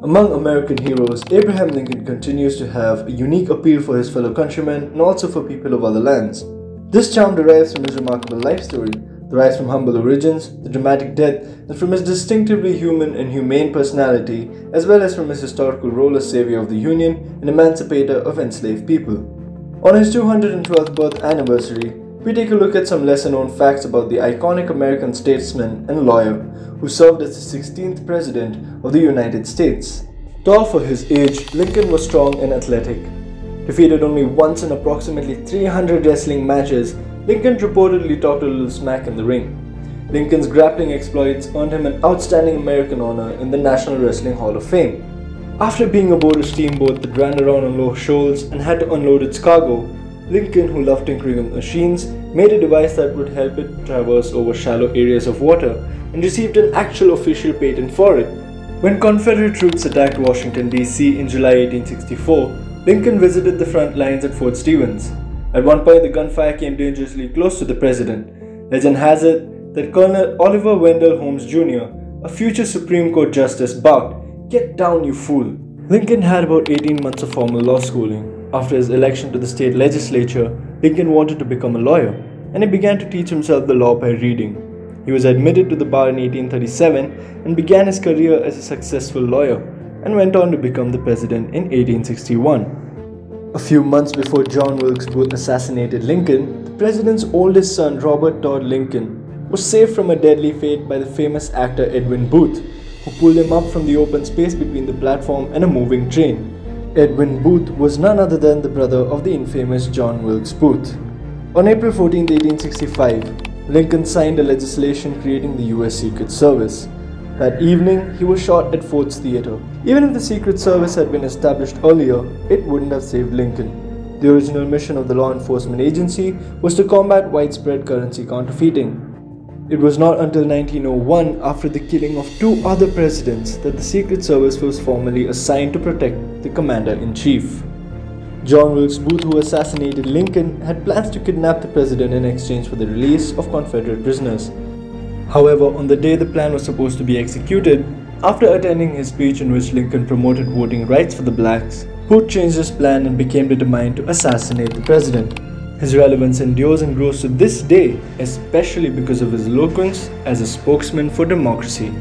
Among American heroes, Abraham Lincoln continues to have a unique appeal for his fellow countrymen and also for people of other lands. This charm derives from his remarkable life story, the rise from humble origins, the dramatic death, and from his distinctively human and humane personality, as well as from his historical role as saviour of the Union and emancipator of enslaved people. On his 212th birth anniversary, we take a look at some lesser-known facts about the iconic American statesman and lawyer who served as the 16th President of the United States. Tall for his age, Lincoln was strong and athletic. Defeated only once in approximately 300 wrestling matches, Lincoln reportedly talked a little smack in the ring. Lincoln's grappling exploits earned him an outstanding American honor in the National Wrestling Hall of Fame. After being aboard a steamboat that ran around on low shoals and had to unload its cargo, Lincoln, who loved tinkering with machines, made a device that would help it traverse over shallow areas of water and received an actual official patent for it. When Confederate troops attacked Washington, D.C. in July 1864, Lincoln visited the front lines at Fort Stevens. At one point, the gunfire came dangerously close to the president. Legend has it that Colonel Oliver Wendell Holmes Jr., a future Supreme Court justice, barked, "Get down, you fool!" Lincoln had about 18 months of formal law schooling. After his election to the state legislature, Lincoln wanted to become a lawyer, and he began to teach himself the law by reading. He was admitted to the bar in 1837 and began his career as a successful lawyer, and went on to become the president in 1861. A few months before John Wilkes Booth assassinated Lincoln, the president's oldest son, Robert Todd Lincoln, was saved from a deadly fate by the famous actor Edwin Booth, who pulled him up from the open space between the platform and a moving train. Edwin Booth was none other than the brother of the infamous John Wilkes Booth. On April 14, 1865, Lincoln signed a legislation creating the U.S. Secret Service. That evening, he was shot at Ford's Theater. Even if the Secret Service had been established earlier, it wouldn't have saved Lincoln. The original mission of the law enforcement agency was to combat widespread currency counterfeiting. It was not until 1901, after the killing of two other presidents, that the Secret Service was formally assigned to protect the Commander-in-Chief. John Wilkes Booth, who assassinated Lincoln, had plans to kidnap the president in exchange for the release of Confederate prisoners. However, on the day the plan was supposed to be executed, after attending his speech in which Lincoln promoted voting rights for the blacks, Booth changed his plan and became determined to assassinate the president. His relevance endures and grows to this day, especially because of his eloquence as a spokesman for democracy.